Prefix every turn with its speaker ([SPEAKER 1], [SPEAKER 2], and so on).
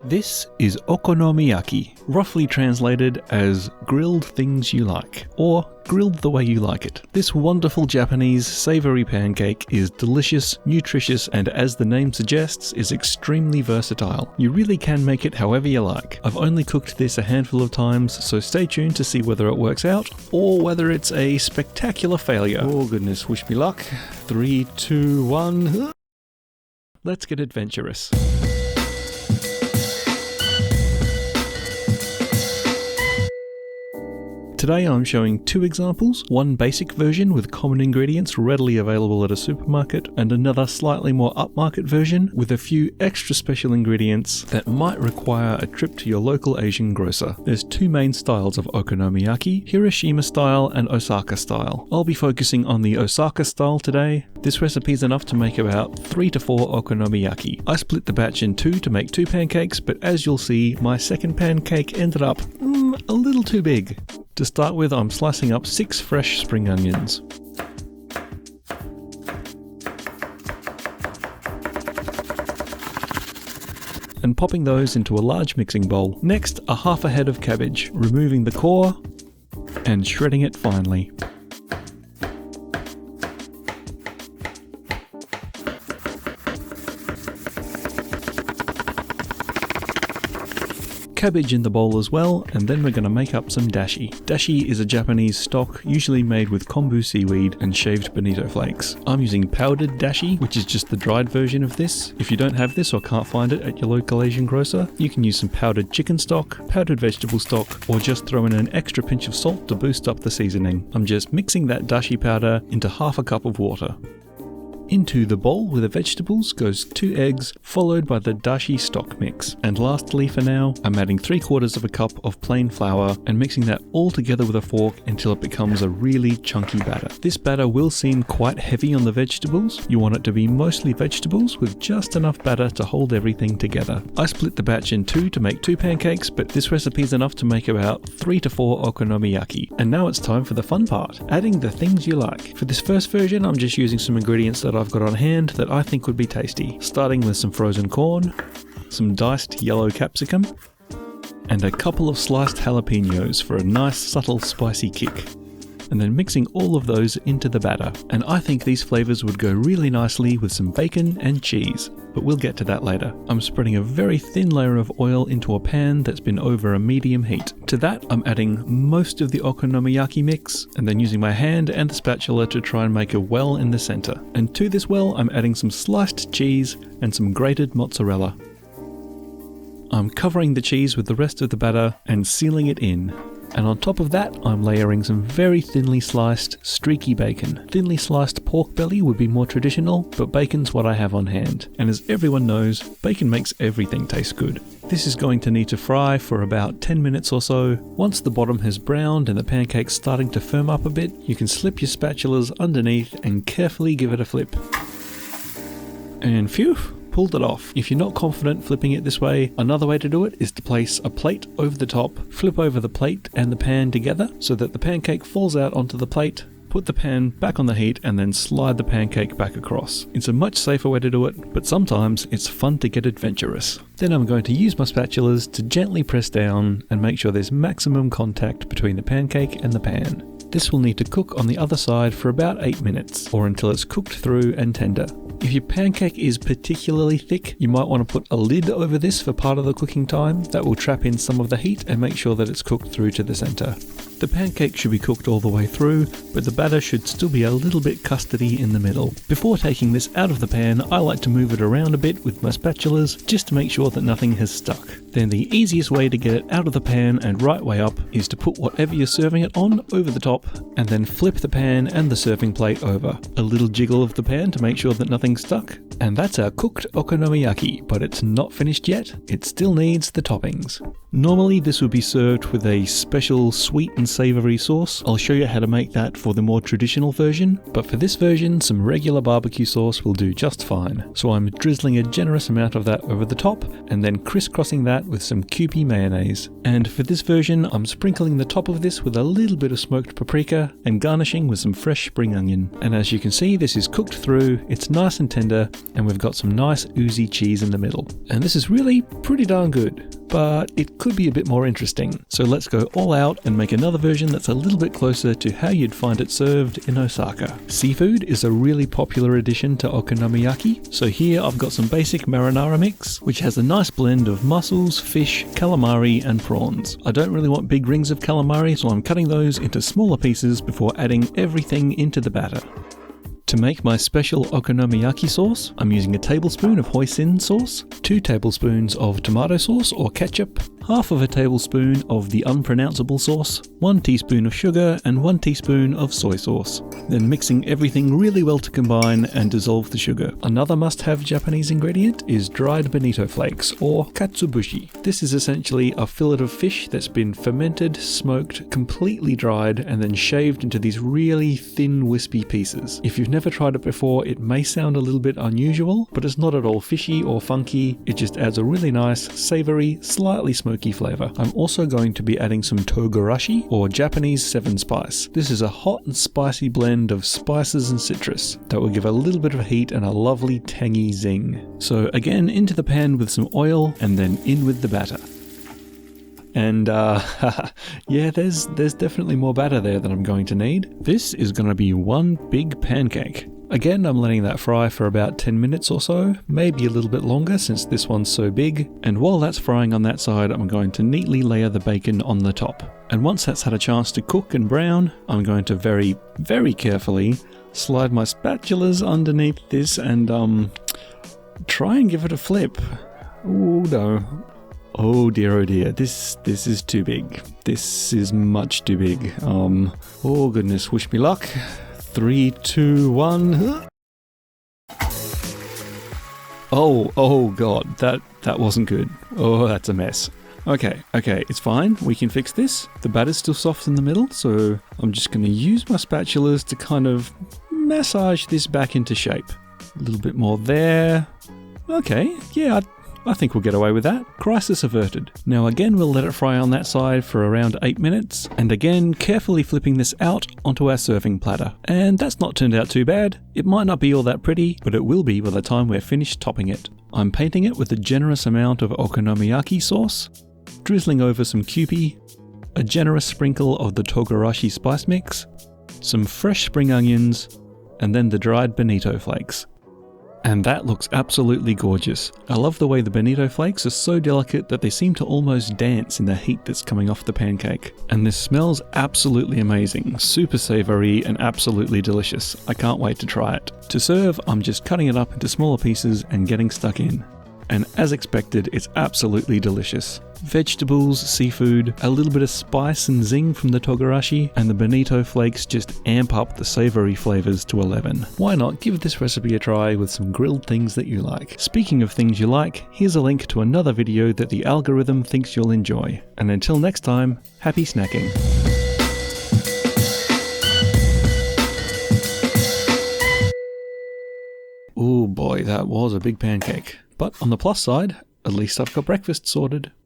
[SPEAKER 1] This is Okonomiyaki, roughly translated as grilled things you like, or grilled the way you like it. This wonderful Japanese savory pancake is delicious, nutritious, and as the name suggests, is extremely versatile. You really can make it however you like. I've only cooked this a handful of times, so stay tuned to see whether it works out, or whether it's a spectacular failure. Oh goodness, wish me luck. 3, 2, 1... Let's get adventurous. Today I'm showing two examples, one basic version with common ingredients readily available at a supermarket, and another slightly more upmarket version with a few extra special ingredients that might require a trip to your local Asian grocer. There's two main styles of okonomiyaki, Hirosima style and Osaka style. I'll be focusing on the Osaka style today. This recipe is enough to make about 3 to 4 okonomiyaki. I split the batch in two to make 2 pancakes, but as you'll see, my second pancake ended up a little too big. To start with, I'm slicing up 6 fresh spring onions. And popping those into a large mixing bowl. Next, a half a head of cabbage, removing the core and shredding it finely. Cabbage in the bowl as well, and then we're going to make up some dashi. Dashi is a Japanese stock usually made with kombu seaweed and shaved bonito flakes. I'm using powdered dashi, which is just the dried version of this. If you don't have this or can't find it at your local Asian grocer, you can use some powdered chicken stock, powdered vegetable stock, or just throw in an extra pinch of salt to boost up the seasoning. I'm just mixing that dashi powder into half a cup of water. Into the bowl with the vegetables goes 2 eggs, followed by the dashi stock mix. And lastly for now, I'm adding 3/4 of a cup of plain flour and mixing that all together with a fork until it becomes a really chunky batter. This batter will seem quite heavy on the vegetables. You want it to be mostly vegetables with just enough batter to hold everything together. I split the batch in 2 to make 2 pancakes, but this recipe is enough to make about 3 to 4 okonomiyaki. And now it's time for the fun part, adding the things you like. For this first version, I'm just using some ingredients that I've got on hand that I think would be tasty, starting with some frozen corn, some diced yellow capsicum, and a couple of sliced jalapenos for a nice subtle spicy kick. And then mixing all of those into the batter. And I think these flavors would go really nicely with some bacon and cheese, but we'll get to that later. I'm spreading a very thin layer of oil into a pan that's been over a medium heat. To that, I'm adding most of the okonomiyaki mix, and then using my hand and the spatula to try and make a well in the center. And to this well, I'm adding some sliced cheese and some grated mozzarella. I'm covering the cheese with the rest of the batter and sealing it in. And on top of that, I'm layering some very thinly sliced, streaky bacon. Thinly sliced pork belly would be more traditional, but bacon's what I have on hand. And as everyone knows, bacon makes everything taste good. This is going to need to fry for about 10 minutes or so. Once the bottom has browned and the pancake's starting to firm up a bit, you can slip your spatulas underneath and carefully give it a flip. And phew! Pulled it off. If you're not confident flipping it this way, another way to do it is to place a plate over the top, flip over the plate and the pan together so that the pancake falls out onto the plate, put the pan back on the heat and then slide the pancake back across. It's a much safer way to do it, but sometimes it's fun to get adventurous. Then I'm going to use my spatulas to gently press down and make sure there's maximum contact between the pancake and the pan. This will need to cook on the other side for about 8 minutes, or until it's cooked through and tender. If your pancake is particularly thick, you might want to put a lid over this for part of the cooking time. That will trap in some of the heat and make sure that it's cooked through to the center. The pancake should be cooked all the way through, but the batter should still be a little bit custardy in the middle. Before taking this out of the pan, I like to move it around a bit with my spatulas just to make sure that nothing has stuck. Then the easiest way to get it out of the pan and right way up is to put whatever you're serving it on over the top and then flip the pan and the serving plate over. A little jiggle of the pan to make sure that nothing's stuck. And that's our cooked okonomiyaki, but it's not finished yet. It still needs the toppings. Normally this would be served with a special sweet and savory sauce. I'll show you how to make that for the more traditional version, but for this version some regular barbecue sauce will do just fine. So I'm drizzling a generous amount of that over the top and then crisscrossing that with some Kewpie mayonnaise. And for this version I'm sprinkling the top of this with a little bit of smoked paprika and garnishing with some fresh spring onion. And as you can see, this is cooked through, it's nice and tender, and we've got some nice oozy cheese in the middle. And this is really pretty darn good, but it could be a bit more interesting. So let's go all out and make another version that's a little bit closer to how you'd find it served in Osaka. Seafood is a really popular addition to okonomiyaki. So here I've got some basic marinara mix, which has a nice blend of mussels, fish, calamari and prawns. I don't really want big rings of calamari, so I'm cutting those into smaller pieces before adding everything into the batter. To make my special okonomiyaki sauce, I'm using a tablespoon of hoisin sauce, 2 tablespoons of tomato sauce or ketchup, half of a tablespoon of the unpronounceable sauce, 1 teaspoon of sugar and 1 teaspoon of soy sauce. Then mixing everything really well to combine and dissolve the sugar. Another must-have Japanese ingredient is dried bonito flakes or katsubushi. This is essentially a fillet of fish that's been fermented, smoked, completely dried and then shaved into these really thin wispy pieces. If you've never tried it before, it may sound a little bit unusual, but it's not at all fishy or funky. It just adds a really nice, savory, slightly smoky flavor. I'm also going to be adding some togarashi or Japanese 7 spice. This is a hot and spicy blend of spices and citrus that will give a little bit of heat and a lovely tangy zing. So again, into the pan with some oil and then in with the batter. And yeah, there's definitely more batter there than I'm going to need. This is going to be one big pancake. Again, I'm letting that fry for about 10 minutes or so, maybe a little bit longer since this one's so big. And while that's frying on that side, I'm going to neatly layer the bacon on the top. And once that's had a chance to cook and brown, I'm going to very, very carefully slide my spatulas underneath this and try and give it a flip. Oh no. Oh dear, this is too big. This is much too big. Oh goodness, wish me luck. 3, 2, 1. Oh god, that wasn't good. Oh, that's a mess. Okay, it's fine. We can fix this. The batter's still soft in the middle, so I'm just going to use my spatulas to kind of massage this back into shape. A little bit more there. Okay, yeah, I think we'll get away with that. Crisis averted. Now again, we'll let it fry on that side for around 8 minutes, and again, carefully flipping this out onto our serving platter. And that's not turned out too bad. It might not be all that pretty, but it will be by the time we're finished topping it. I'm painting it with a generous amount of okonomiyaki sauce, drizzling over some kewpie, a generous sprinkle of the togarashi spice mix, some fresh spring onions, and then the dried bonito flakes. And that looks absolutely gorgeous. I love the way the bonito flakes are so delicate that they seem to almost dance in the heat that's coming off the pancake. And this smells absolutely amazing, super savory and absolutely delicious. I can't wait to try it. To serve, I'm just cutting it up into smaller pieces and getting stuck in. And as expected, it's absolutely delicious. Vegetables, seafood, a little bit of spice and zing from the togarashi, and the bonito flakes just amp up the savory flavors to 11. Why not give this recipe a try with some grilled things that you like? Speaking of things you like, here's a link to another video that the algorithm thinks you'll enjoy. And until next time, happy snacking. Oh boy, that was a big pancake. But on the plus side, at least I've got breakfast sorted.